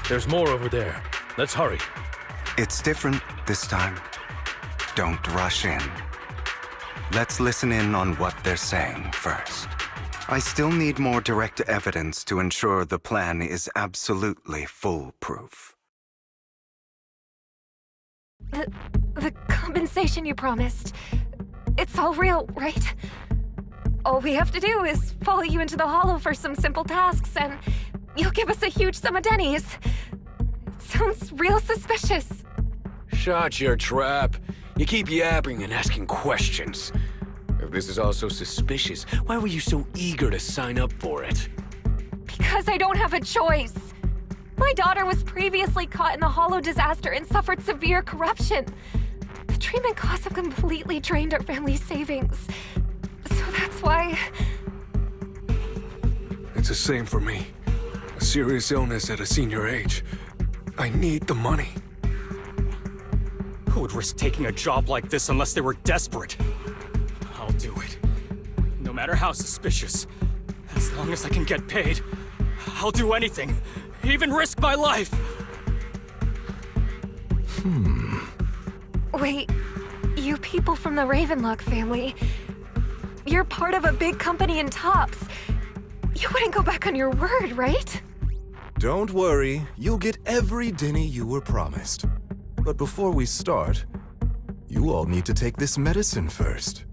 There's more over there. Let's hurry. It's different this time. Don't rush in. Let's listen in on what they're saying first. I still need more direct evidence to ensure the plan is absolutely foolproof. The compensation you promised, it's all real, right? All we have to do is follow you into the hollow for some simple tasks, and you'll give us a huge sum of dennies. It sounds real suspicious. Shut your trap. You keep yapping and asking questions. If this is all so suspicious, why were you so eager to sign up for it? Because I don't have a choice. My daughter was previously caught in the hollow disaster and suffered severe corruption. The treatment costs have completely drained our family's savings. So that's why... It's the same for me. A serious illness at a senior age. I need the money. Who would risk taking a job like this unless they were desperate? I'll do it. No matter how suspicious. As long as I can get paid, I'll do anything. Even risk my life! Wait, you people from the Ravenlock family, you're part of a big company in Tops. You wouldn't go back on your word, right? Don't worry, you'll get every denny you were promised. But before we start, you all need to take this medicine first.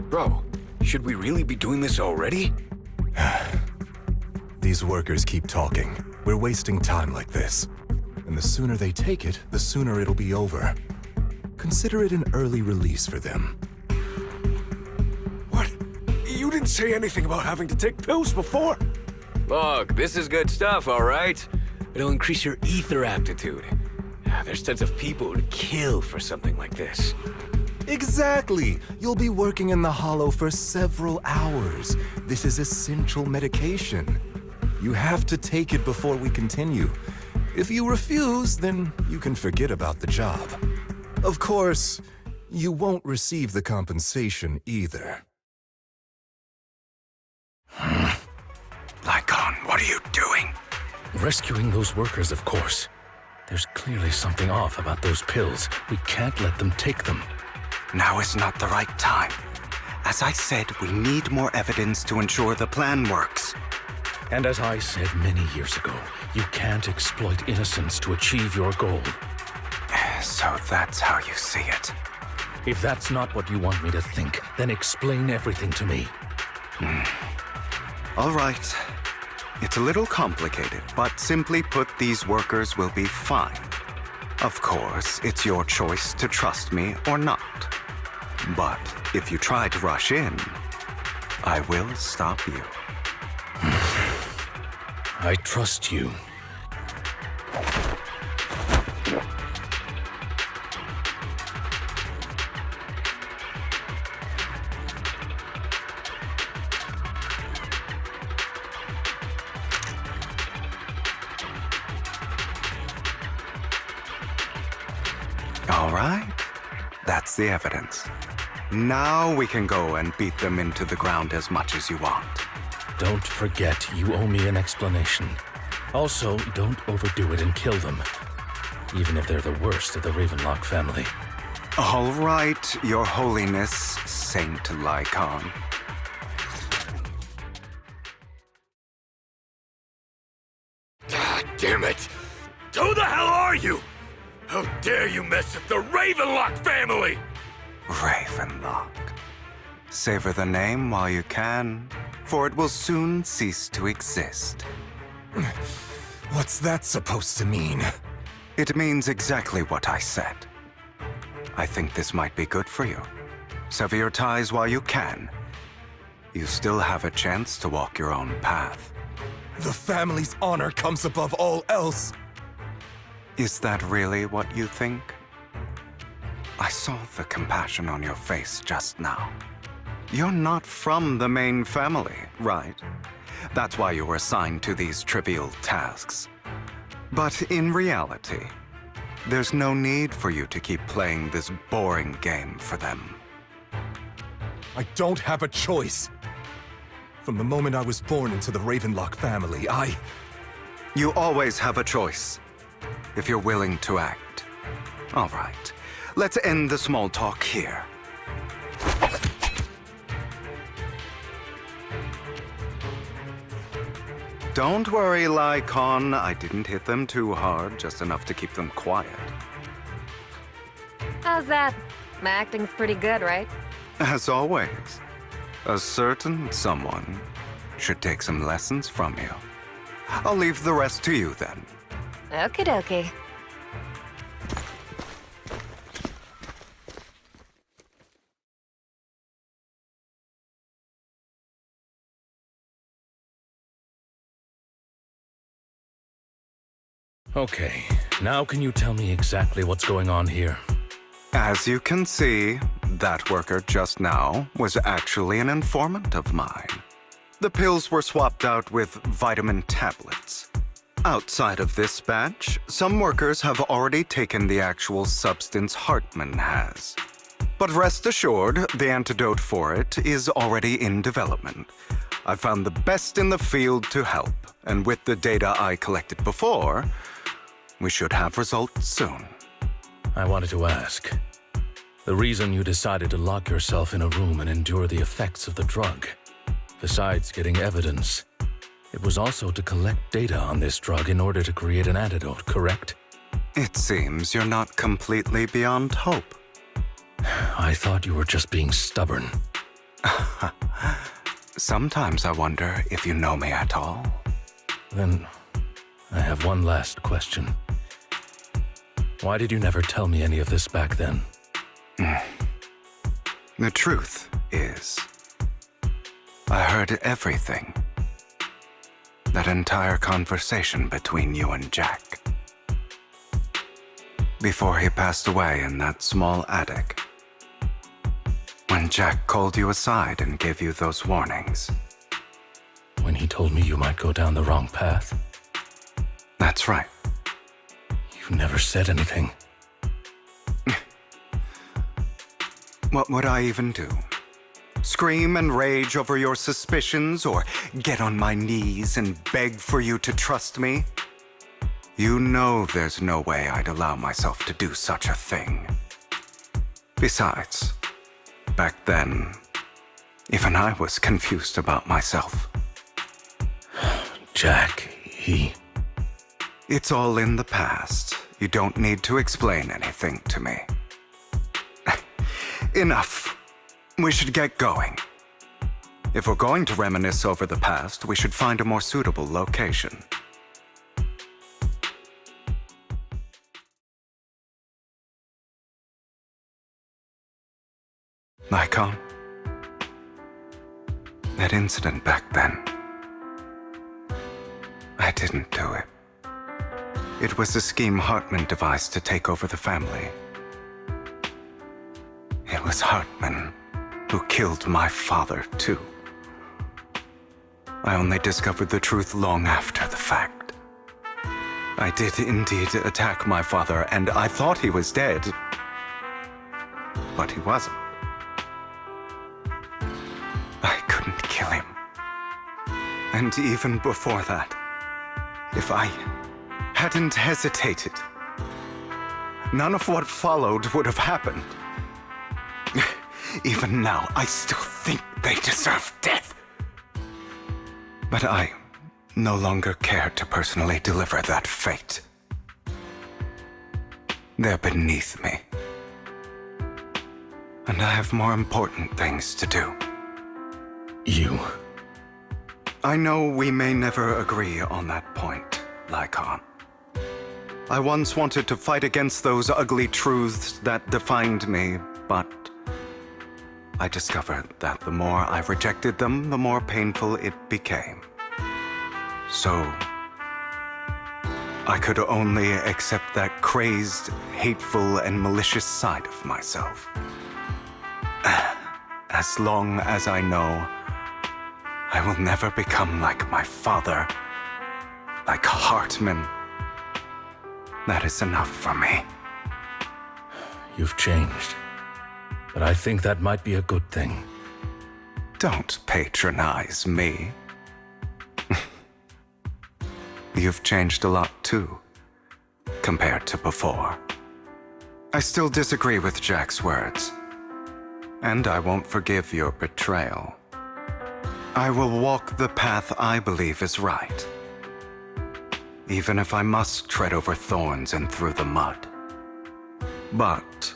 Bro, should we really be doing this already? These workers keep talking. We're wasting time like this. And the sooner they take it, the sooner it'll be over. Consider it an early release for them. What? You didn't say anything about having to take pills before. Look, this is good stuff, all right? It'll increase your ether aptitude. There's tons of people who'd kill for something like this. Exactly! You'll be working in the hollow for several hours. This is essential medication. You have to take it before we continue. If you refuse, then you can forget about the job. Of course, you won't receive the compensation either. Lycon, what are you doing? Rescuing those workers, of course. There's clearly something off about those pills. We can't let them take them. Now is not the right time. As I said, we need more evidence to ensure the plan works. And as I said many years ago, you can't exploit innocence to achieve your goal. So that's how you see it. If that's not what you want me to think, then explain everything to me. All right. It's a little complicated, but simply put, these workers will be fine. Of course, it's your choice to trust me or not. But if you try to rush in, I will stop you. I trust you. All right. That's the evidence. Now we can go and beat them into the ground as much as you want. Don't forget, you owe me an explanation. Also, don't overdo it and kill them. Even if they're the worst of the Ravenlock family. All right, Your Holiness, Saint Lycon. God damn it! Who the hell are you? How dare you mess with the Ravenlock family! Ravenlock. Savor the name while you can, for it will soon cease to exist. What's that supposed to mean? It means exactly what I said. I think this might be good for you. Sever your ties while you can. You still have a chance to walk your own path. The family's honor comes above all else. Is that really what you think? I saw the compassion on your face just now. You're not from the main family, right? That's why you were assigned to these trivial tasks. But in reality, there's no need for you to keep playing this boring game for them. I don't have a choice. From the moment I was born into the Ravenlock family, You always have a choice, if you're willing to act. All right, let's end the small talk here. Don't worry, Lycon. I didn't hit them too hard, just enough to keep them quiet. How's that? My acting's pretty good, right? As always, a certain someone should take some lessons from you. I'll leave the rest to you then. Okie dokie. Okay, now can you tell me exactly what's going on here? As you can see, that worker just now was actually an informant of mine. The pills were swapped out with vitamin tablets. Outside of this batch, some workers have already taken the actual substance Hartman has. But rest assured, the antidote for it is already in development. I found the best in the field to help, and with the data I collected before, we should have results soon. I wanted to ask. The reason you decided to lock yourself in a room and endure the effects of the drug, besides getting evidence, it was also to collect data on this drug in order to create an antidote, correct? It seems you're not completely beyond hope. I thought you were just being stubborn. Sometimes I wonder if you know me at all. Then, I have one last question. Why did you never tell me any of this back then? The truth is, I heard everything. That entire conversation between you and Jack. Before he passed away in that small attic. When Jack called you aside and gave you those warnings. When he told me you might go down the wrong path? That's right. You never said anything. What would I even do? Scream and rage over your suspicions, or get on my knees and beg for you to trust me? You know there's no way I'd allow myself to do such a thing. Besides, back then, even I was confused about myself. Jack, It's all in the past. You don't need to explain anything to me. Enough. We should get going. If we're going to reminisce over the past, we should find a more suitable location. Lycon, that incident back then, I didn't do it. It was a scheme Hartman devised to take over the family. It was Hartman who killed my father, too. I only discovered the truth long after the fact. I did indeed attack my father, and I thought he was dead. But he wasn't. I couldn't kill him. And even before that, if I hadn't hesitated, none of what followed would have happened. Even now, I still think they deserve death. But I no longer care to personally deliver that fate. They're beneath me. And I have more important things to do. You. I know we may never agree on that point, Lycon. I once wanted to fight against those ugly truths that defined me, but I discovered that the more I rejected them, the more painful it became. So, I could only accept that crazed, hateful, and malicious side of myself. As long as I know I will never become like my father, like Hartman, That is enough for me. You've changed. But I think that might be a good thing. Don't patronize me. You've changed a lot too, compared to before. I still disagree with Jack's words, and I won't forgive your betrayal. I will walk the path I believe is right, even if I must tread over thorns and through the mud. But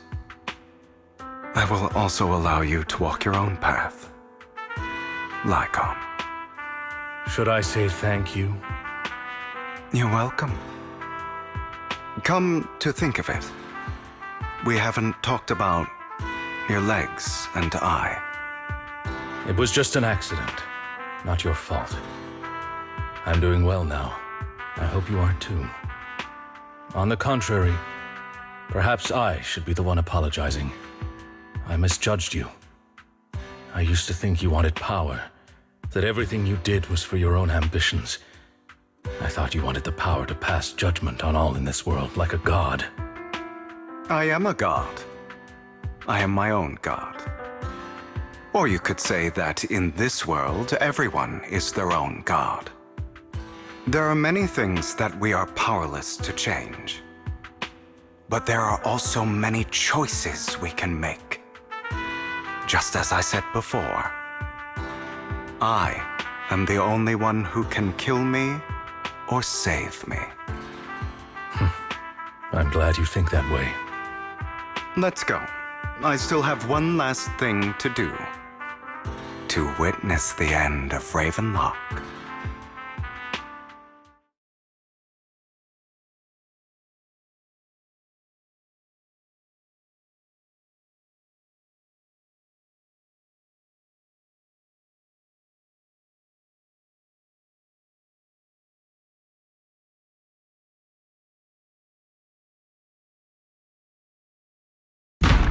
I will also allow you to walk your own path. Lycon. Should I say thank you? You're welcome. Come to think of it, we haven't talked about your legs and eye. It was just an accident, not your fault. I'm doing well now. I hope you are too. On the contrary, perhaps I should be the one apologizing. I misjudged you. I used to think you wanted power, that everything you did was for your own ambitions. I thought you wanted the power to pass judgment on all in this world like a god. I am a god. I am my own god. Or you could say that in this world, everyone is their own god. There are many things that we are powerless to change. But there are also many choices we can make. Just as I said before, I am the only one who can kill me or save me. I'm glad you think that way. Let's go. I still have one last thing to do. To witness the end of Ravenlock.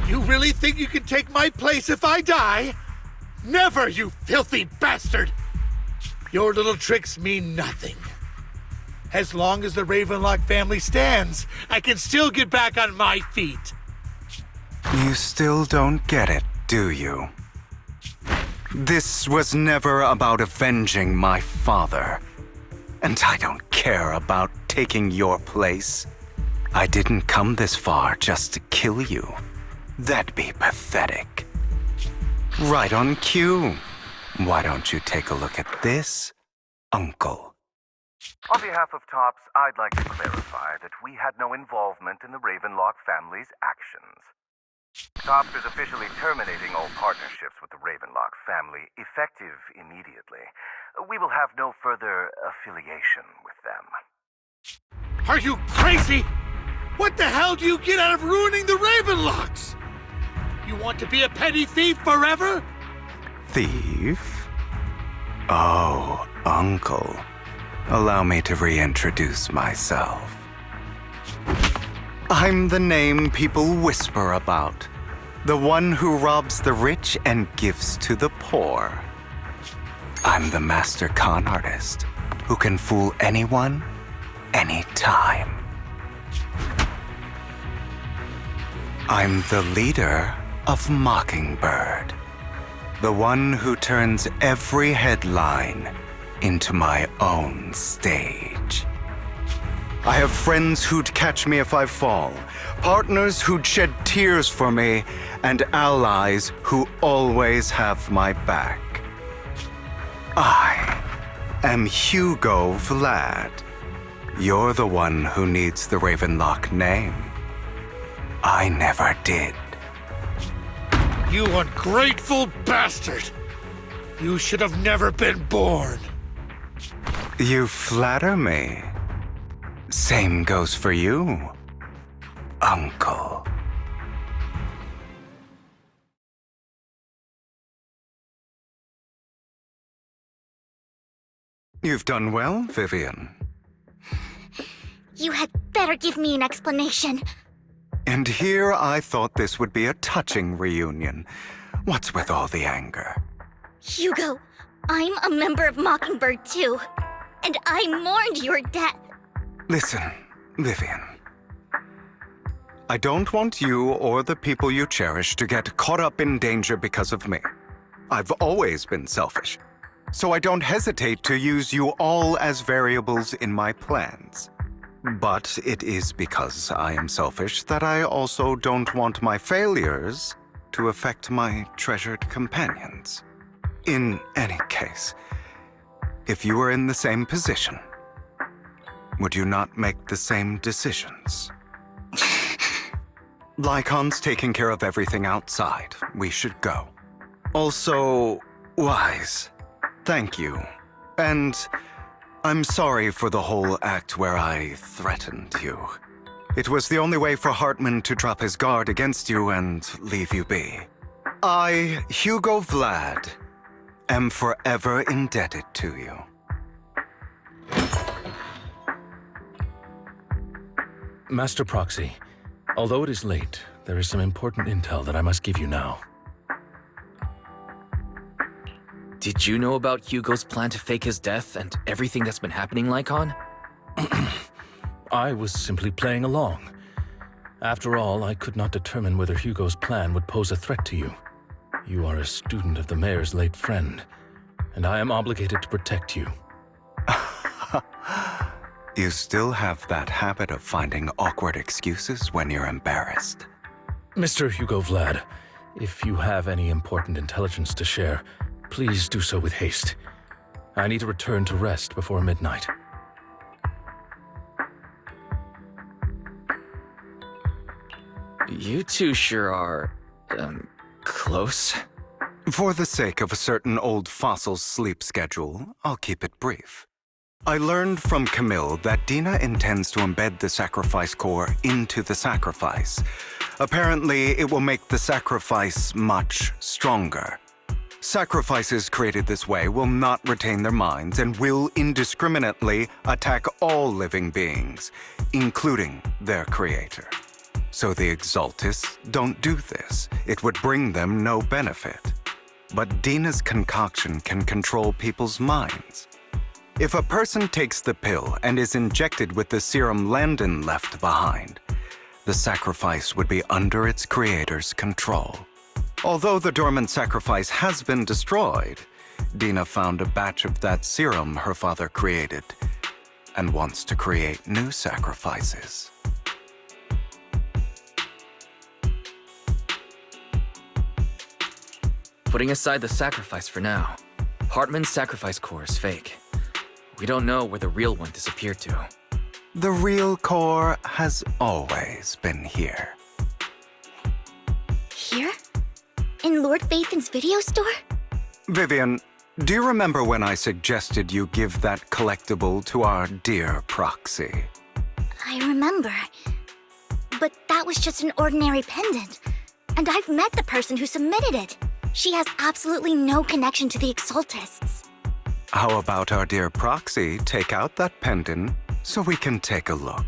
You really think you can take my place if I die? Never, you filthy bastard! Your little tricks mean nothing. As long as the Ravenlock family stands, I can still get back on my feet. You still don't get it, do you? This was never about avenging my father. And I don't care about taking your place. I didn't come this far just to kill you. That'd be pathetic. Right on cue. Why don't you take a look at this, Uncle? On behalf of TOPS, I'd like to clarify that we had no involvement in the Ravenlock family's actions. TOPS is officially terminating all partnerships with the Ravenlock family, effective immediately. We will have no further affiliation with them. Are you crazy? What the hell do you get out of ruining the Ravenlocks? You want to be a petty thief forever? Thief? Oh, Uncle. Allow me to reintroduce myself. I'm the name people whisper about. The one who robs the rich and gives to the poor. I'm the master con artist who can fool anyone, anytime. I'm the leader of Mockingbird. The one who turns every headline into my own stage. I have friends who'd catch me if I fall, partners who'd shed tears for me, and allies who always have my back. I am Hugo Vlad. You're the one who needs the Ravenlock name. I never did. You ungrateful bastard! You should have never been born. You flatter me. Same goes for you, Uncle. You've done well, Vivian. You had better give me an explanation. And here I thought this would be a touching reunion. What's with all the anger? Hugo, I'm a member of Mockingbird too. And I mourned your death. Listen, Vivian. I don't want you or the people you cherish to get caught up in danger because of me. I've always been selfish, so I don't hesitate to use you all as variables in my plans. But it is because I am selfish that I also don't want my failures to affect my treasured companions. In any case, if you were in the same position, would you not make the same decisions? Lycon's taking care of everything outside. We should go. Also, Wise, thank you. And I'm sorry for the whole act where I threatened you. It was the only way for Hartman to drop his guard against you and leave you be. I, Hugo Vlad, am forever indebted to you. Master Proxy, although it is late, there is some important intel that I must give you now. Did you know about Hugo's plan to fake his death and everything that's been happening, Lycon? I was simply playing along. After all, I could not determine whether Hugo's plan would pose a threat to you. You are a student of the mayor's late friend, and I am obligated to protect you. You still have that habit of finding awkward excuses when you're embarrassed. Mr. Hugo Vlad, if you have any important intelligence to share, please do so with haste. I need to return to rest before midnight. You two sure are, close. For the sake of a certain old fossil's sleep schedule, I'll keep it brief. I learned from Camille that Dina intends to embed the sacrifice core into the sacrifice. Apparently, it will make the sacrifice much stronger. Sacrifices created this way will not retain their minds and will indiscriminately attack all living beings, including their creator. So the Exaltists don't do this. It would bring them no benefit. But Dina's concoction can control people's minds. If a person takes the pill and is injected with the serum Landon left behind, the sacrifice would be under its creator's control. Although the dormant sacrifice has been destroyed, Dina found a batch of that serum her father created and wants to create new sacrifices. Putting aside the sacrifice for now, Hartman's sacrifice core is fake. We don't know where the real one disappeared to. The real core has always been here. Here? In Lord Phaethon's video store? Vivian, do you remember when I suggested you give that collectible to our dear Proxy? I remember. But that was just an ordinary pendant. And I've met the person who submitted it. She has absolutely no connection to the Exaltists. How about our dear Proxy take out that pendant so we can take a look?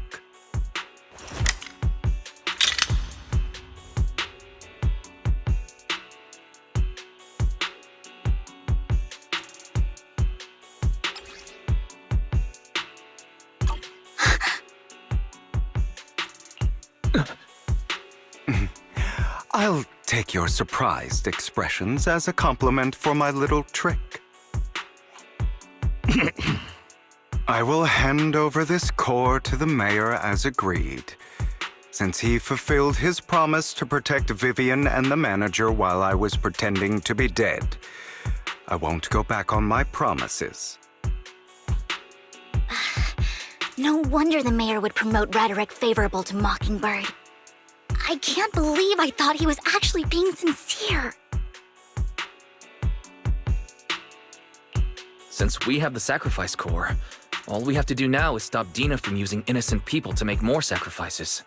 I'll take your surprised expressions as a compliment for my little trick. I will hand over this core to the mayor as agreed, since he fulfilled his promise to protect Vivian and the manager while I was pretending to be dead. I won't go back on my promises. No wonder the mayor would promote rhetoric favorable to Mockingbird. I can't believe I thought he was actually being sincere. Since we have the sacrifice core, all we have to do now is stop Dina from using innocent people to make more sacrifices.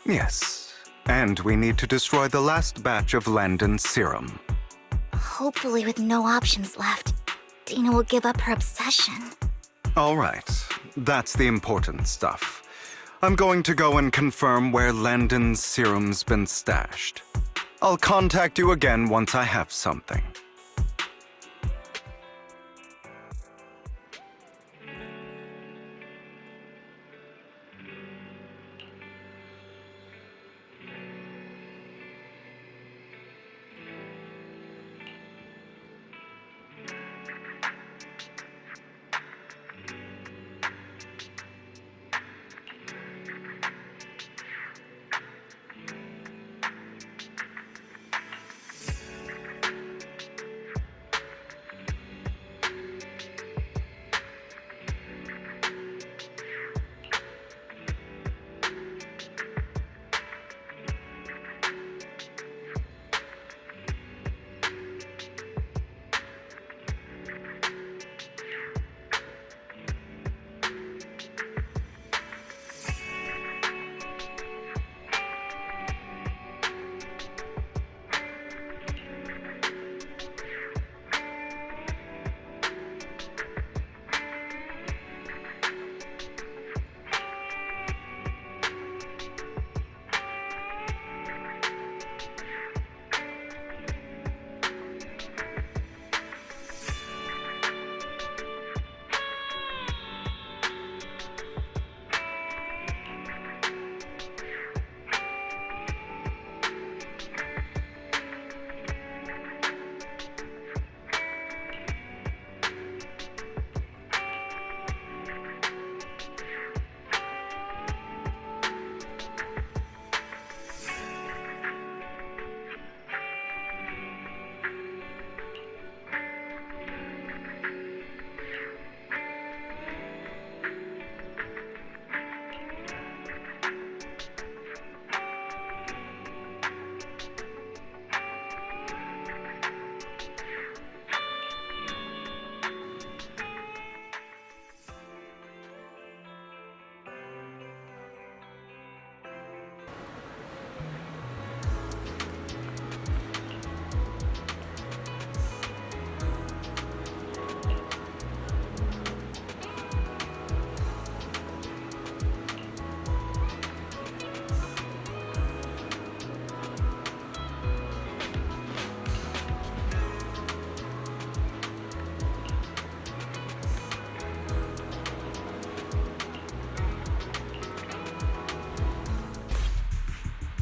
Yes, and we need to destroy the last batch of Landon's serum. Hopefully with no options left, Dina will give up her obsession. All right, that's the important stuff. I'm going to go and confirm where Landon's serum's been stashed. I'll contact you again once I have something.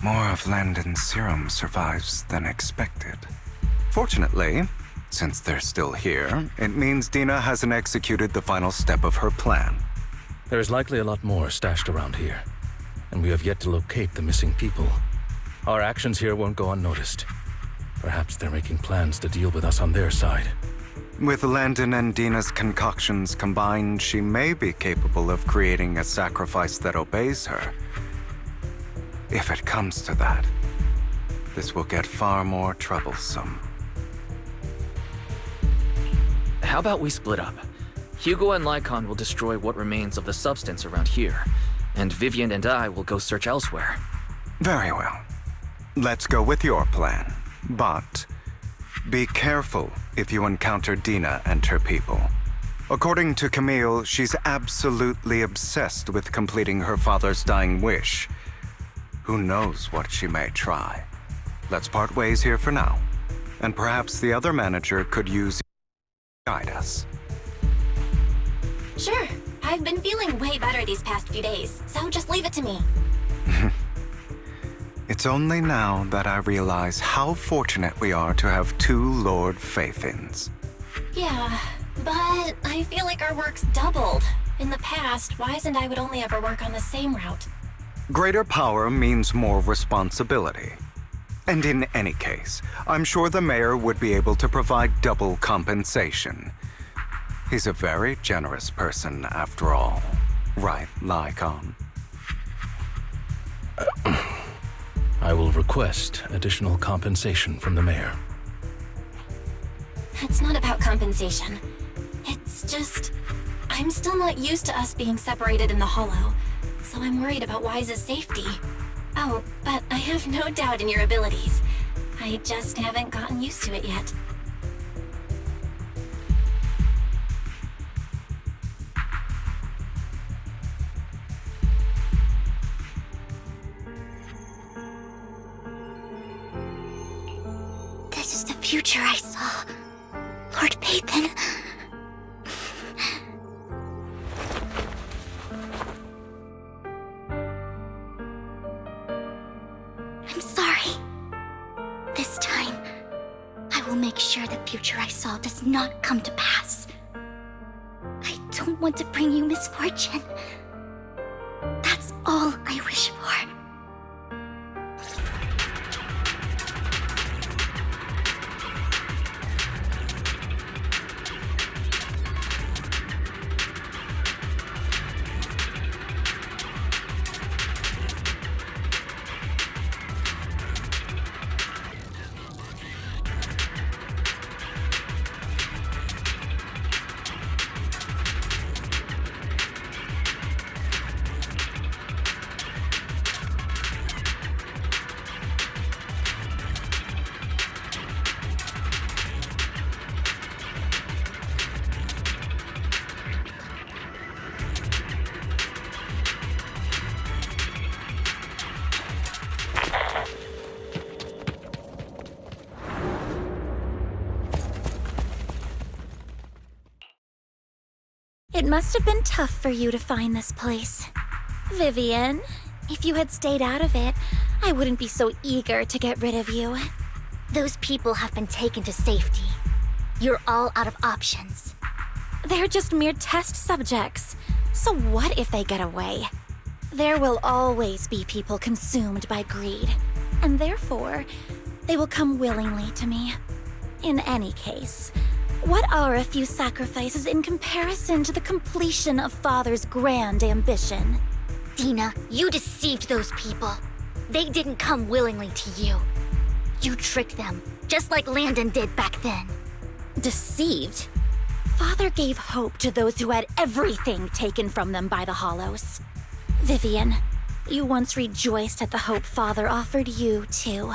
More of Landon's serum survives than expected. Fortunately, since they're still here, it means Dina hasn't executed the final step of her plan. There's likely a lot more stashed around here, and we have yet to locate the missing people. Our actions here won't go unnoticed. Perhaps they're making plans to deal with us on their side. With Landon and Dina's concoctions combined, she may be capable of creating a sacrifice that obeys her. If it comes to that, this will get far more troublesome. How about we split up? Hugo and Lycon will destroy what remains of the substance around here, and Vivian and I will go search elsewhere. Very well. Let's go with your plan. But be careful if you encounter Dina and her people. According to Camille, she's absolutely obsessed with completing her father's dying wish. Who knows what she may try? Let's part ways here for now. And perhaps the other manager could use guide us. Sure. I've been feeling way better these past few days, so just leave it to me. It's only now that I realize how fortunate we are to have two Lord Faithins. Yeah, but I feel like our work's doubled. In the past, Wise and I would only ever work on the same route. Greater power means more responsibility. And in any case, I'm sure the mayor would be able to provide double compensation. He's a very generous person, after all. Right, Lycon? I will request additional compensation from the mayor. It's not about compensation. It's just... I'm still not used to us being separated in the Hollow, so I'm worried about Wise's safety. Oh, but I have no doubt in your abilities. I just haven't gotten used to it yet. This is the future I saw. Lord Pathan. I'm sorry. This time, I will make sure the future I saw does not come to pass. I don't want to bring you misfortune. That's all I wish for. It must have been tough for you to find this place. Vivian, if you had stayed out of it, I wouldn't be so eager to get rid of you. Those people have been taken to safety. You're all out of options. They're just mere test subjects. So what if they get away? There will always be people consumed by greed, and therefore, they will come willingly to me. In any case, what are a few sacrifices in comparison to the completion of Father's grand ambition? Dina, you deceived those people. They didn't come willingly to you. You tricked them, just like Landon did back then. Deceived? Father gave hope to those who had everything taken from them by the Hollows. Vivian, you once rejoiced at the hope Father offered you, too.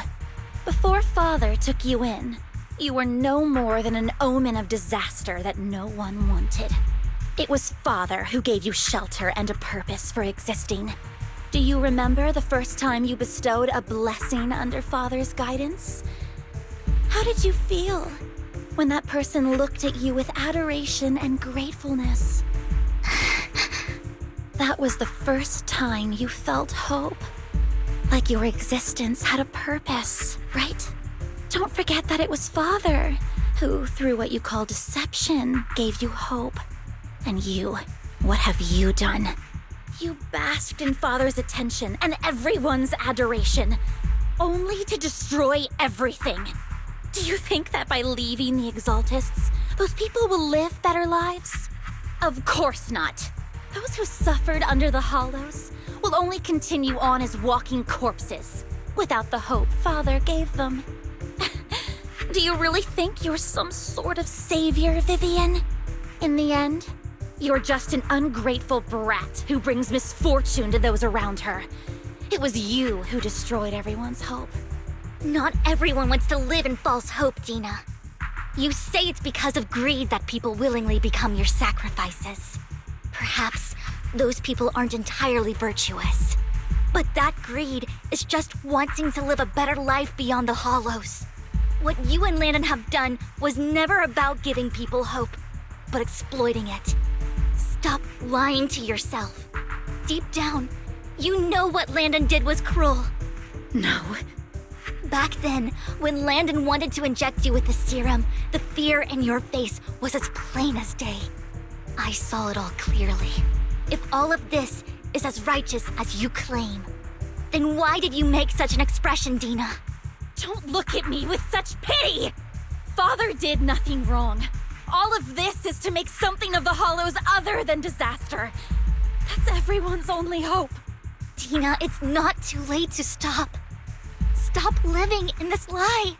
Before Father took you in, you were no more than an omen of disaster that no one wanted. It was Father who gave you shelter and a purpose for existing. Do you remember the first time you bestowed a blessing under Father's guidance? How did you feel when that person looked at you with adoration and gratefulness? That was the first time you felt hope. Like your existence had a purpose, right? Don't forget that it was Father who, through what you call deception, gave you hope. And you, what have you done? You basked in Father's attention and everyone's adoration, only to destroy everything. Do you think that by leaving the Exaltists, those people will live better lives? Of course not. Those who suffered under the Hollows will only continue on as walking corpses, without the hope Father gave them. Do you really think you're some sort of savior, Vivian? In the end, you're just an ungrateful brat who brings misfortune to those around her. It was you who destroyed everyone's hope. Not everyone wants to live in false hope, Dina. You say it's because of greed that people willingly become your sacrifices. Perhaps those people aren't entirely virtuous. But that greed is just wanting to live a better life beyond the Hollows. What you and Landon have done was never about giving people hope, but exploiting it. Stop lying to yourself. Deep down, you know what Landon did was cruel. No. Back then, when Landon wanted to inject you with the serum, the fear in your face was as plain as day. I saw it all clearly. If all of this is as righteous as you claim, then why did you make such an expression, Dina? Don't look at me with such pity! Father did nothing wrong. All of this is to make something of the Hollows other than disaster. That's everyone's only hope. Dina, it's not too late to stop. Stop living in this lie.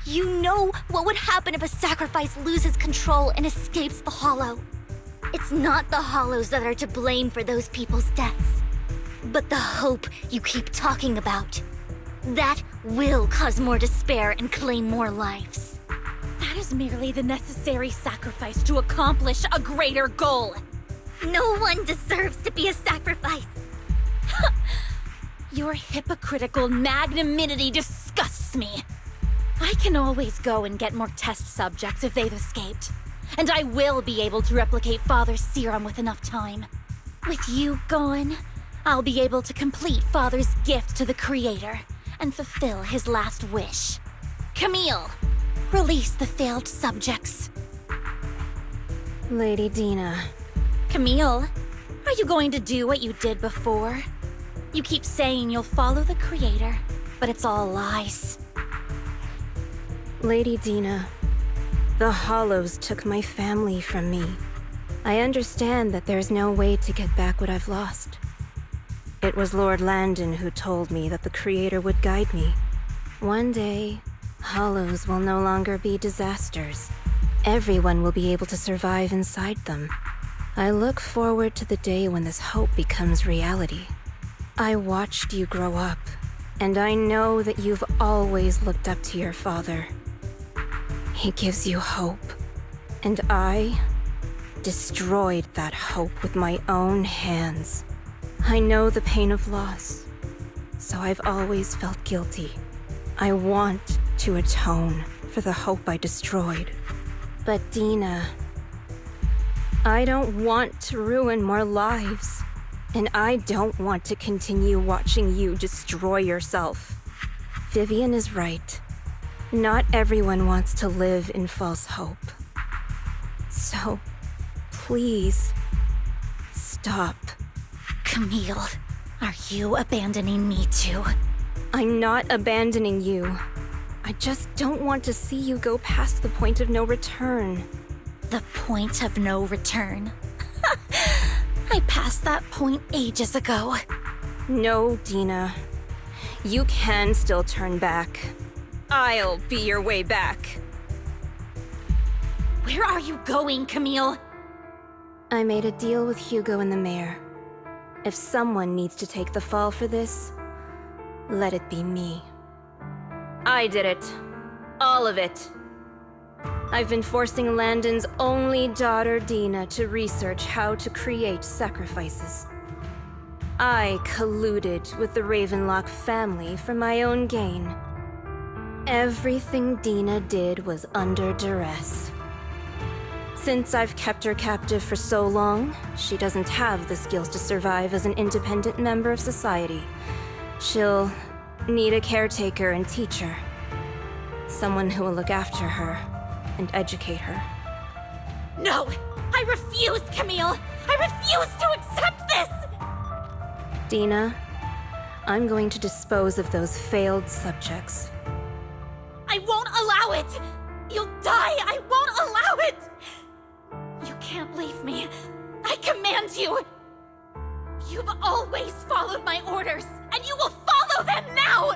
You know what would happen if a sacrifice loses control and escapes the Hollow. It's not the Hollows that are to blame for those people's deaths, but the hope you keep talking about. That will cause more despair and claim more lives. That is merely the necessary sacrifice to accomplish a greater goal. No one deserves to be a sacrifice. Your hypocritical magnanimity disgusts me. I can always go and get more test subjects if they've escaped. And I will be able to replicate Father's serum with enough time. With you gone, I'll be able to complete Father's gift to the Creator and fulfill his last wish. Camille, release the failed subjects. Lady Dina. Camille, are you going to do what you did before? You keep saying you'll follow the Creator, but it's all lies. Lady Dina, the Hollows took my family from me. I understand that there's no way to get back what I've lost. It was Lord Landon who told me that the Creator would guide me. One day, Hollows will no longer be disasters. Everyone will be able to survive inside them. I look forward to the day when this hope becomes reality. I watched you grow up, and I know that you've always looked up to your father. He gives you hope, and I destroyed that hope with my own hands. I know the pain of loss, so I've always felt guilty. I want to atone for the hope I destroyed. But Dina, I don't want to ruin more lives, and I don't want to continue watching you destroy yourself. Vivian is right. Not everyone wants to live in false hope. So, please, stop. Camille, are you abandoning me too? I'm not abandoning you. I just don't want to see you go past the point of no return. The point of no return? I passed that point ages ago. No, Dina. You can still turn back. I'll be your way back. Where are you going, Camille? I made a deal with Hugo and the mayor. If someone needs to take the fall for this, let it be me. I did it. All of it. I've been forcing Landon's only daughter, Dina, to research how to create sacrifices. I colluded with the Ravenlock family for my own gain. Everything Dina did was under duress. Since I've kept her captive for so long, she doesn't have the skills to survive as an independent member of society. She'll need a caretaker and teacher. Someone who will look after her and educate her. No! I refuse, Camille! I refuse to accept this! Dina, I'm going to dispose of those failed subjects. I won't allow it! You'll die! I won't allow it! You can't leave me. I command you! You've always followed my orders, and you will follow them now!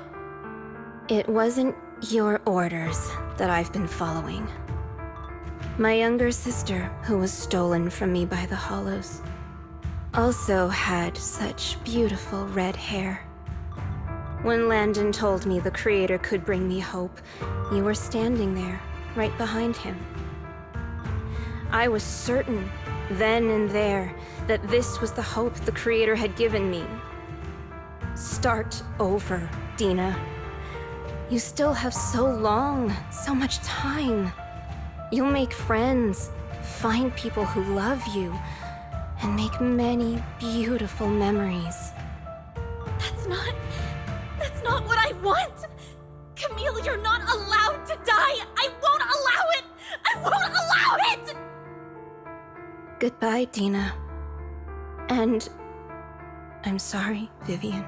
It wasn't your orders that I've been following. My younger sister, who was stolen from me by the Hollows, also had such beautiful red hair. When Landon told me the Creator could bring me hope, you were standing there, right behind him. I was certain, then and there, that this was the hope the Creator had given me. Start over, Dina. You still have so long, so much time. You'll make friends, find people who love you, and make many beautiful memories. That's not what I want! Camille, you're not allowed to die! I won't allow it! I won't allow it! Goodbye, Dina. And I'm sorry, Vivian.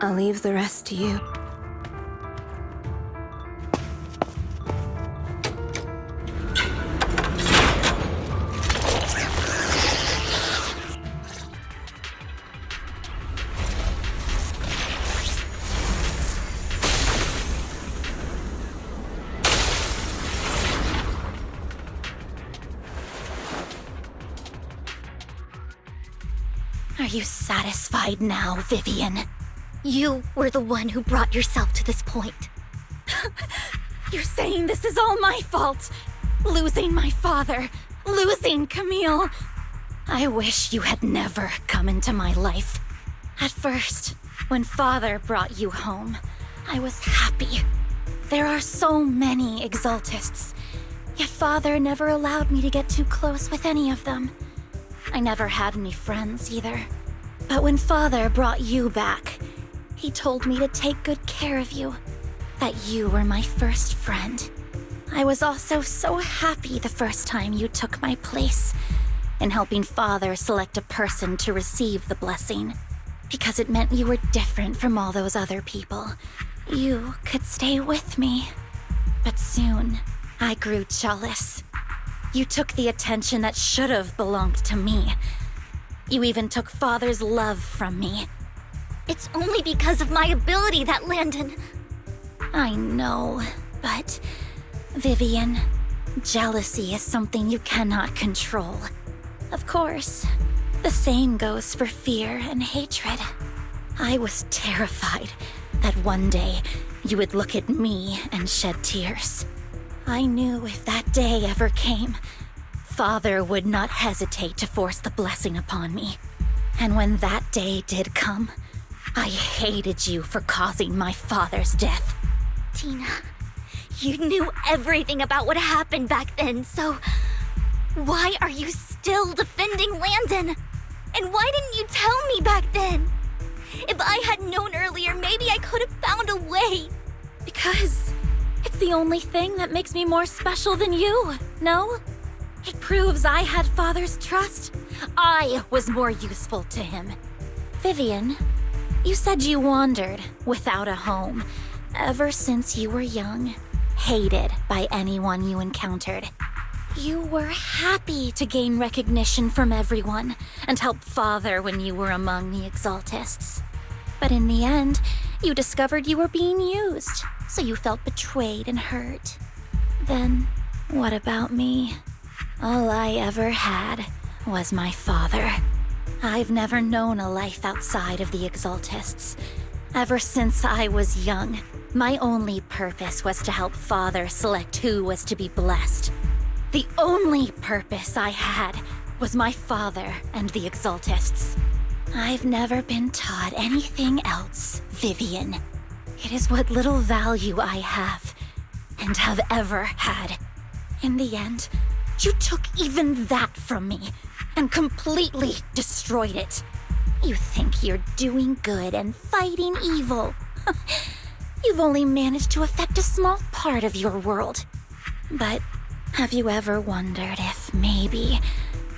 I'll leave the rest to you. Are you satisfied now, Vivian? You were the one who brought yourself to this point. You're saying this is all my fault. Losing my father, losing Camille. I wish you had never come into my life. At first, when Father brought you home, I was happy. There are so many Exaltists, yet Father never allowed me to get too close with any of them. I never had any friends either. But when Father brought you back, he told me to take good care of you, that you were my first friend. I was also so happy the first time you took my place in helping Father select a person to receive the blessing, because it meant you were different from all those other people. You could stay with me. But soon, I grew jealous. You took the attention that should have belonged to me. You even took Father's love from me. It's only because of my ability that Landon... I know, but... Vivian, jealousy is something you cannot control. Of course, the same goes for fear and hatred. I was terrified that one day you would look at me and shed tears. I knew if that day ever came, Father would not hesitate to force the blessing upon me. And when that day did come, I hated you for causing my father's death. Tina, you knew everything about what happened back then, so... why are you still defending Landon? And why didn't you tell me back then? If I had known earlier, maybe I could have found a way. Because it's the only thing that makes me more special than you, no? It proves I had Father's trust. I was more useful to him. Vivian, you said you wandered without a home ever since you were young, hated by anyone you encountered. You were happy to gain recognition from everyone and help Father when you were among the Exaltists. But in the end, you discovered you were being used, so you felt betrayed and hurt. Then, what about me? All I ever had was my father. I've never known a life outside of the Exaltists. Ever since I was young, my only purpose was to help Father select who was to be blessed. The only purpose I had was my father and the Exaltists. I've never been taught anything else, Vivian. It is what little value I have, and have ever had. In the end, you took even that from me, and completely destroyed it. You think you're doing good and fighting evil. You've only managed to affect a small part of your world. But have you ever wondered if maybe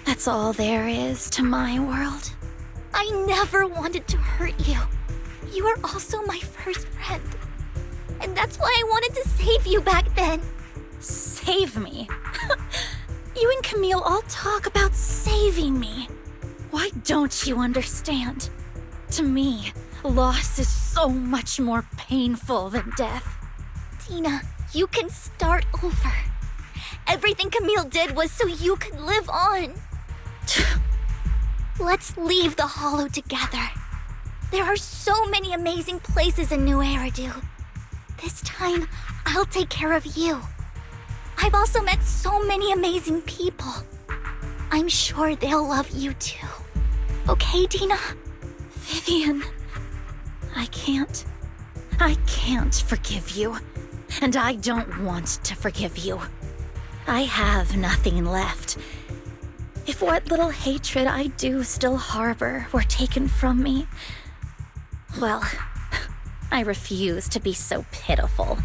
that's all there is to my world? I never wanted to hurt you. You were also my first friend. And that's why I wanted to save you back then. Save me? You and Camille all talk about saving me. Why don't you understand? To me, loss is so much more painful than death. Tina, you can start over. Everything Camille did was so you could live on. Let's leave the Hollow together. There are so many amazing places in New Eridu. This time, I'll take care of you. I've also met so many amazing people. I'm sure they'll love you too. Okay, Tina? Vivian, I can't forgive you. And I don't want to forgive you. I have nothing left. If what little hatred I do still harbor were taken from me, well, I refuse to be so pitiful.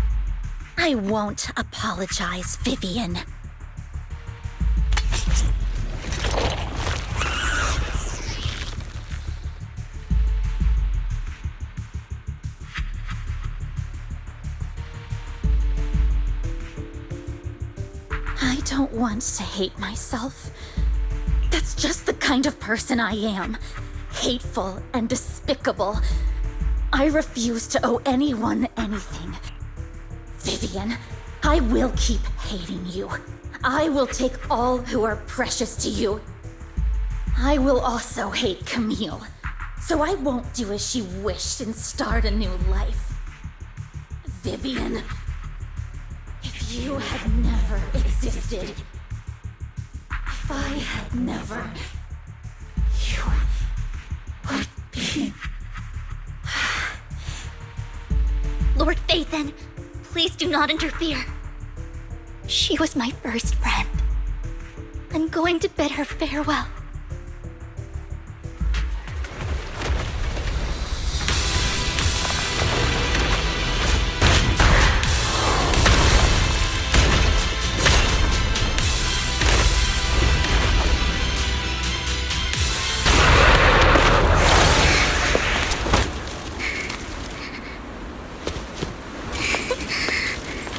I won't apologize, Vivian. I don't want to hate myself. That's just the kind of person I am. Hateful and despicable. I refuse to owe anyone anything. Vivian, I will keep hating you. I will take all who are precious to you. I will also hate Camille, so I won't do as she wished and start a new life. Vivian, if you had never existed, if I had never, you would be... Lord Phaethon, please do not interfere. She was my first friend. I'm going to bid her farewell.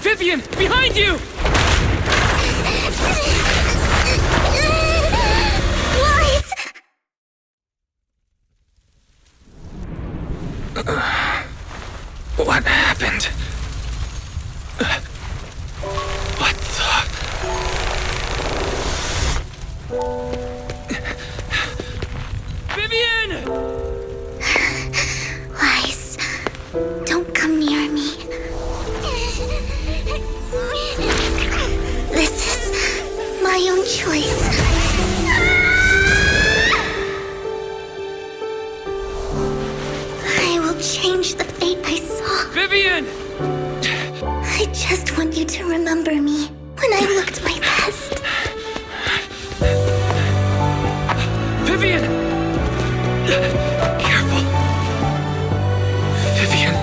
Vivian, behind you! What happened? What the... Vivian! Lies, don't come near me. This is my own choice. I will change the fate I saw. Vivian! I just want you to remember me when I looked my best. Vivian! Careful. Vivian,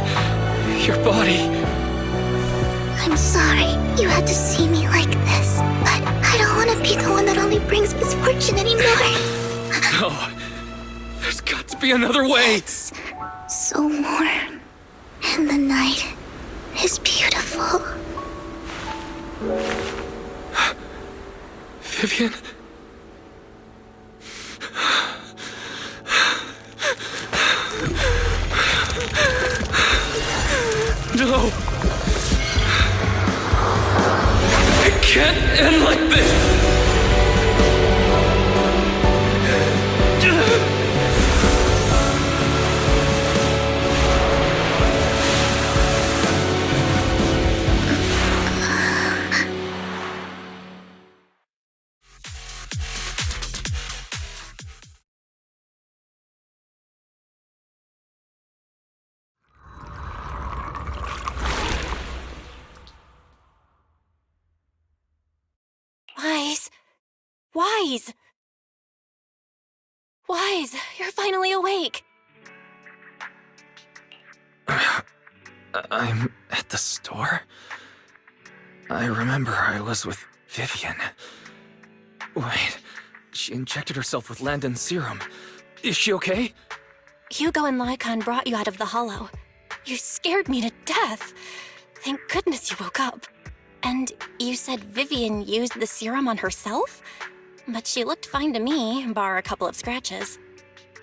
your body. I'm sorry you had to see me like this, but I don't want to be the one that only brings misfortune anymore. No. There's got to be another way. It's so warm, and the night is beautiful. Vivian? No! It can't end like this! Wise. Wise, you're finally awake. I'm at the store? I remember I was with Vivian. Wait, she injected herself with Landon's serum. Is she okay? Hugo and Lycon brought you out of the hollow. You scared me to death. Thank goodness you woke up. And you said Vivian used the serum on herself? But she looked fine to me, bar a couple of scratches.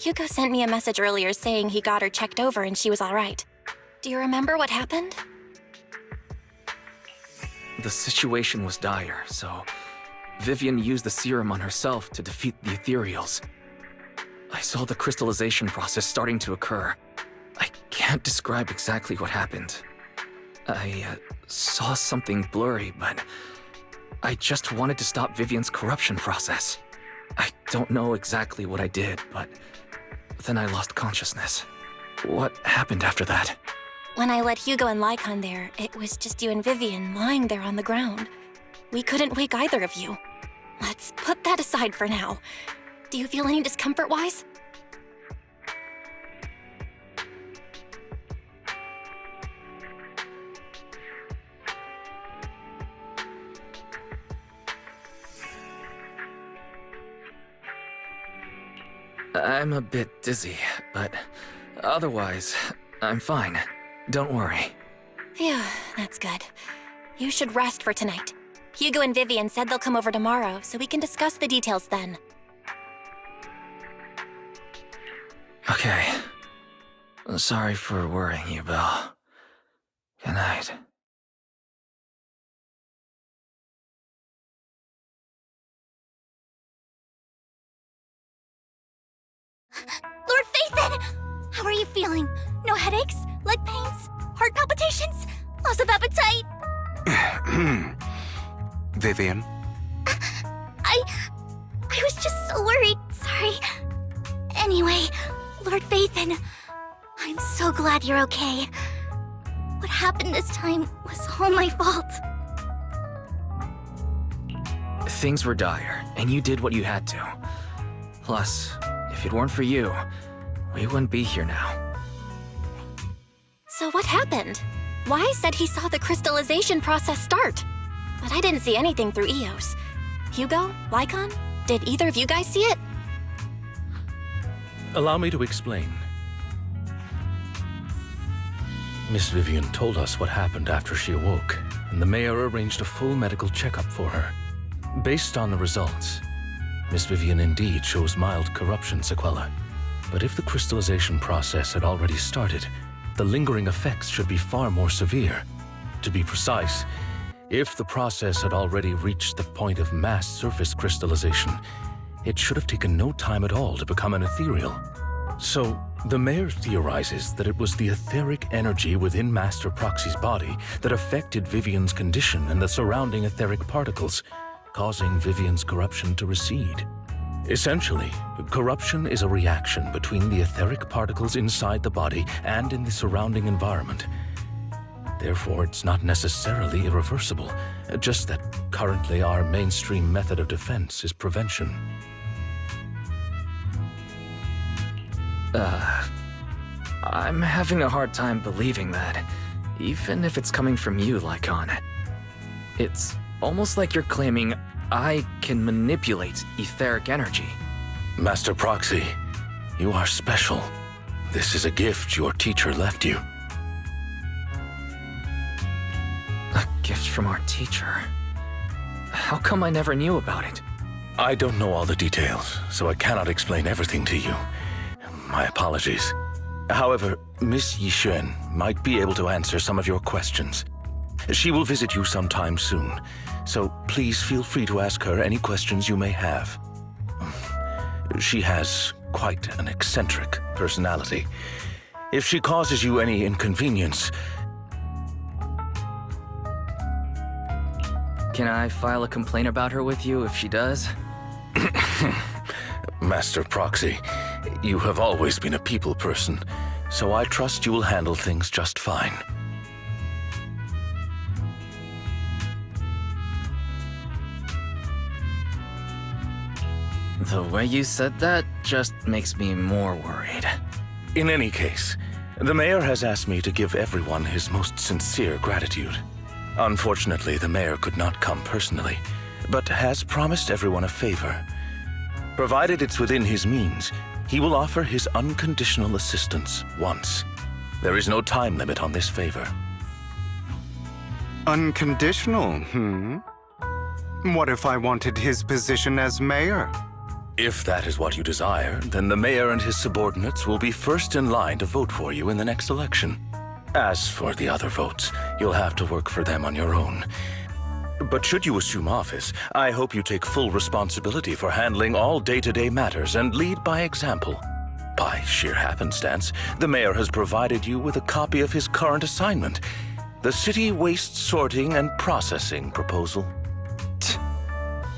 Hugo sent me a message earlier saying he got her checked over and she was all right. Do you remember what happened? The situation was dire, so Vivian used the serum on herself to defeat the ethereals. I saw the crystallization process starting to occur. I can't describe exactly what happened. I saw something blurry, but I just wanted to stop Vivian's corruption process. I don't know exactly what I did, but then I lost consciousness. What happened after that? When I led Hugo and Lycon there, it was just you and Vivian lying there on the ground. We couldn't wake either of you. Let's put that aside for now. Do you feel any discomfort-wise? I'm a bit dizzy, but otherwise, I'm fine. Don't worry. Phew, that's good. You should rest for tonight. Hugo and Vivian said they'll come over tomorrow, so we can discuss the details then. Okay. Sorry for worrying you, Belle. Good night. Lord Phaethon! How are you feeling? No headaches? Leg pains? Heart palpitations? Loss of appetite? Vivian? I was just so worried. Sorry. Anyway, Lord Phaethon, I'm so glad you're okay. What happened this time was all my fault. Things were dire, and you did what you had to. Plus, if it weren't for you, we wouldn't be here now. So what happened? Wise said he saw the crystallization process start. But I didn't see anything through EOS. Hugo? Lycon? Did either of you guys see it? Allow me to explain. Miss Vivian told us what happened after she awoke, and the mayor arranged a full medical checkup for her. Based on the results, Miss Vivian indeed shows mild corruption sequelae. But if the crystallization process had already started, the lingering effects should be far more severe. To be precise, if the process had already reached the point of mass surface crystallization, it should have taken no time at all to become an ethereal. So, the mayor theorizes that it was the etheric energy within Master Proxy's body that affected Vivian's condition and the surrounding etheric particles, causing Vivian's corruption to recede. Essentially, corruption is a reaction between the etheric particles inside the body and in the surrounding environment. Therefore, it's not necessarily irreversible, just that currently our mainstream method of defense is prevention. I'm having a hard time believing that, even if it's coming from you, Lycon. It's almost like you're claiming I can manipulate etheric energy. Master Proxy, you are special. This is a gift your teacher left you. A gift from our teacher? How come I never knew about it? I don't know all the details, so I cannot explain everything to you. My apologies. However, Miss Yixuan might be able to answer some of your questions. She will visit you sometime soon, so please feel free to ask her any questions you may have. She has quite an eccentric personality. If she causes you any inconvenience... Can I file a complaint about her with you if she does? Master Proxy, you have always been a people person, so I trust you will handle things just fine. The way you said that just makes me more worried. In any case, the mayor has asked me to give everyone his most sincere gratitude. Unfortunately, the mayor could not come personally, but has promised everyone a favor. Provided it's within his means, he will offer his unconditional assistance once. There is no time limit on this favor. Unconditional, What if I wanted his position as mayor? If that is what you desire, then the mayor and his subordinates will be first in line to vote for you in the next election. As for the other votes, you'll have to work for them on your own. But should you assume office, I hope you take full responsibility for handling all day-to-day matters and lead by example. By sheer happenstance, the mayor has provided you with a copy of his current assignment, the City Waste Sorting and Processing proposal.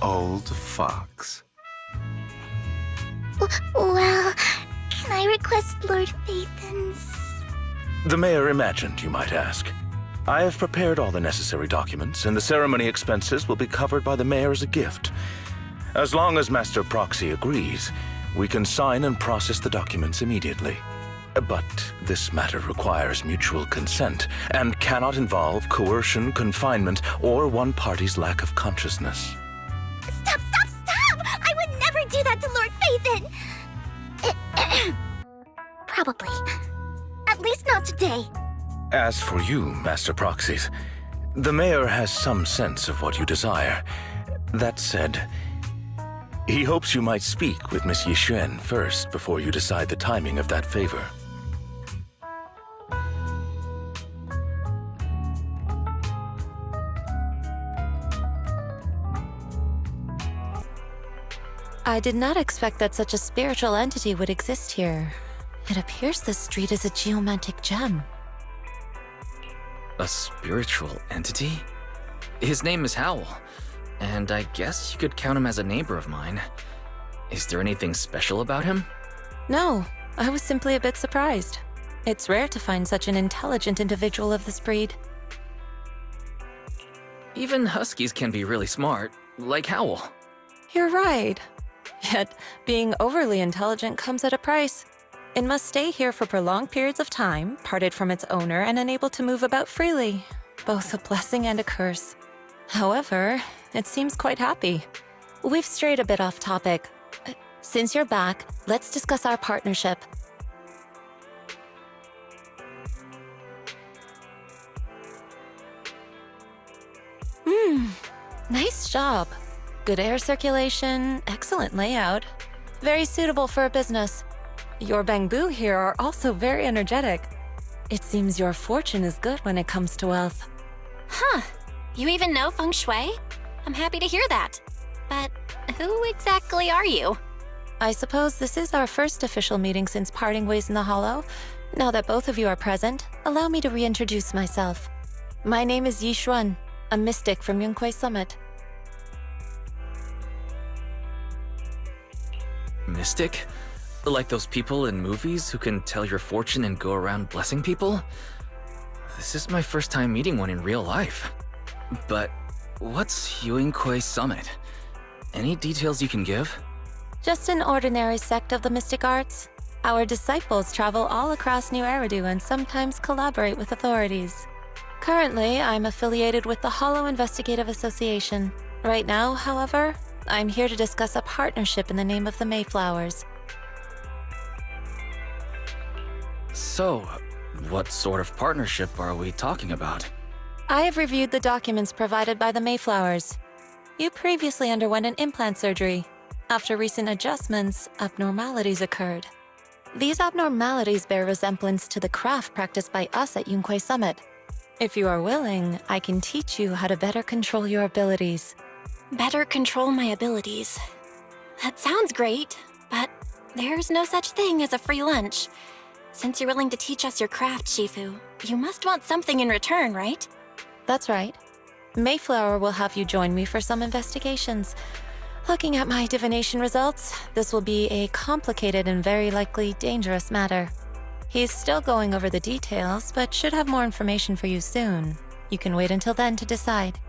Old fox. Well, can I request Lord Phaethon's? The mayor imagined you might ask. I have prepared all the necessary documents, and the ceremony expenses will be covered by the mayor as a gift. As long as Master Proxy agrees, we can sign and process the documents immediately. But this matter requires mutual consent and cannot involve coercion, confinement, or one party's lack of consciousness. Stop! I would never do that to Lord Phaethon! Probably. At least not today. As for you, Master Proxies, the mayor has some sense of what you desire. That said, he hopes you might speak with Miss Yixuan first before you decide the timing of that favor. I did not expect that such a spiritual entity would exist here. It appears this street is a geomantic gem. A spiritual entity? His name is Howl, and I guess you could count him as a neighbor of mine. Is there anything special about him? No, I was simply a bit surprised. It's rare to find such an intelligent individual of this breed. Even huskies can be really smart, like Howl. You're right. Yet, being overly intelligent comes at a price. It must stay here for prolonged periods of time, parted from its owner and unable to move about freely. Both a blessing and a curse. However, it seems quite happy. We've strayed a bit off topic. Since you're back, let's discuss our partnership. Nice job. Good air circulation, excellent layout. Very suitable for a business. Your bamboo here are also very energetic. It seems your fortune is good when it comes to wealth. Huh. You even know feng shui? I'm happy to hear that. But who exactly are you? I suppose this is our first official meeting since parting ways in the Hollow. Now that both of you are present, allow me to reintroduce myself. My name is Yixuan, a mystic from Yunquei Summit. Mystic? Like those people in movies who can tell your fortune and go around blessing people? This is my first time meeting one in real life. But what's Yunquei Summit? Any details you can give? Just an ordinary sect of the mystic arts. Our disciples travel all across New Eridu and sometimes collaborate with authorities. Currently, I'm affiliated with the Hollow Investigative Association. Right now, however, I'm here to discuss a partnership in the name of the Mayflowers. So, what sort of partnership are we talking about? I have reviewed the documents provided by the Mayflowers. You previously underwent an implant surgery. After recent adjustments, abnormalities occurred. These abnormalities bear resemblance to the craft practiced by us at Yunquei Summit. If you are willing, I can teach you how to better control your abilities. Better control my abilities. That sounds great, but there's no such thing as a free lunch. Since you're willing to teach us your craft, Shifu, you must want something in return, right? That's right. Mayflower will have you join me for some investigations. Looking at my divination results, this will be a complicated and very likely dangerous matter. He's still going over the details, but should have more information for you soon. You can wait until then to decide.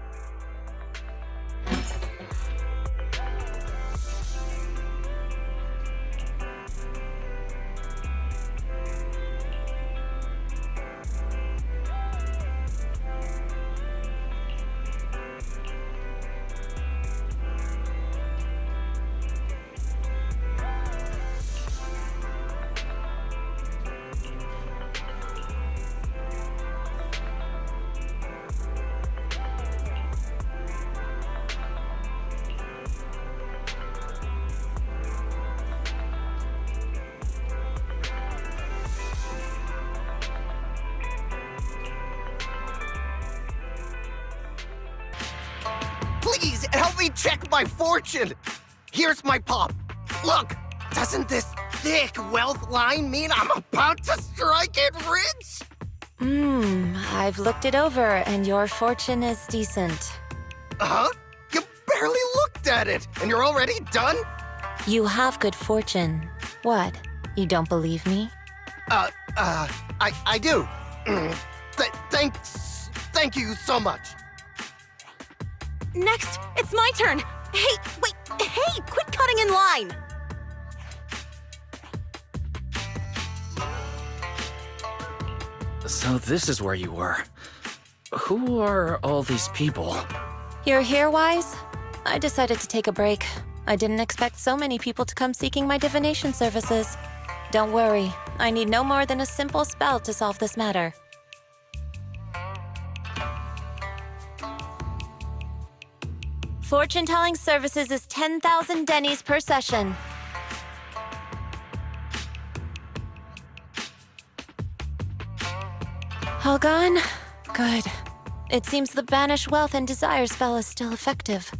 help me check my fortune! Here's my pop. Look, doesn't this thick wealth line mean I'm about to strike it rich? I've looked it over, and your fortune is decent. Huh? You barely looked at it, and you're already done? You have good fortune. What? You don't believe me? I do. Thank you so much. Next, it's my turn. Hey, wait, hey, quit cutting in line. So this is where you were. Who are all these people? You're here, Wise? I decided to take a break. I didn't expect so many people to come seeking my divination services. Don't worry, I need no more than a simple spell to solve this matter. Fortune-telling services is 10,000 dennies per session. All gone? Good. It seems the Banish Wealth and Desire spell is still effective.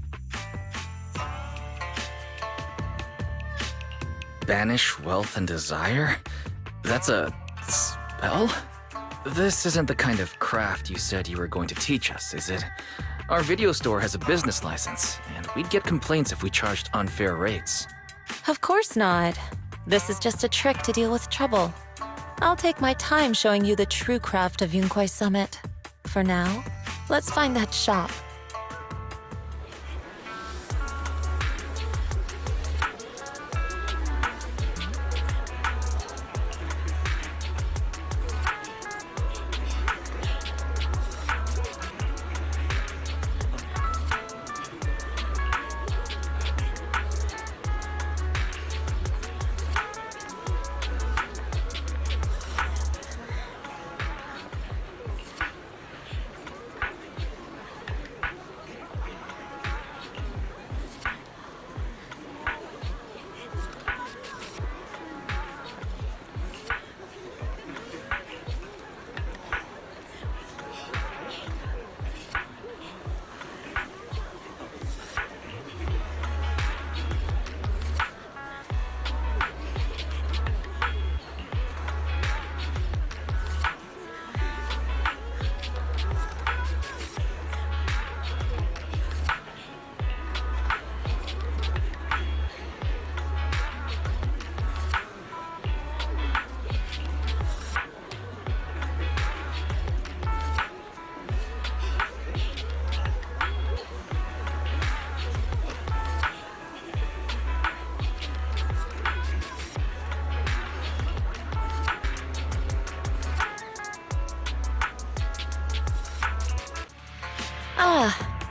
Banish wealth and desire? That's a spell? This isn't the kind of craft you said you were going to teach us, is it? Our video store has a business license, and we'd get complaints if we charged unfair rates. Of course not. This is just a trick to deal with trouble. I'll take my time showing you the true craft of Yunquai Summit. For now, let's find that shop.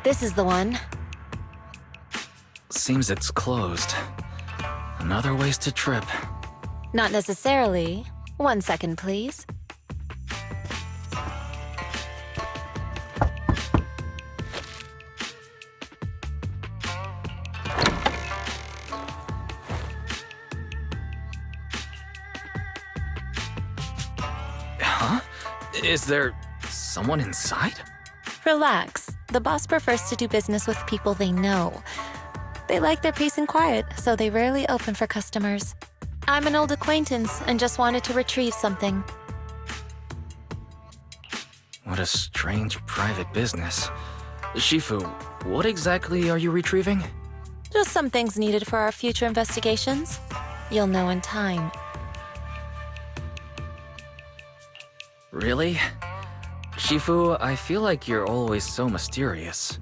This is the one. Seems it's closed. Another wasted trip. Not necessarily. 1 second, please. Huh? Is there someone inside? Relax. The boss prefers to do business with people they know. They like their peace and quiet, so they rarely open for customers. I'm an old acquaintance and just wanted to retrieve something. What a strange private business. Shifu, what exactly are you retrieving? Just some things needed for our future investigations. You'll know in time. Really? Shifu, I feel like you're always so mysterious.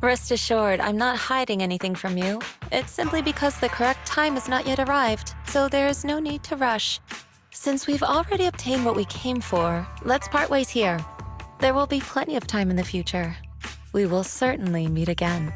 Rest assured, I'm not hiding anything from you. It's simply because the correct time has not yet arrived, so there is no need to rush. Since we've already obtained what we came for, let's part ways here. There will be plenty of time in the future. We will certainly meet again.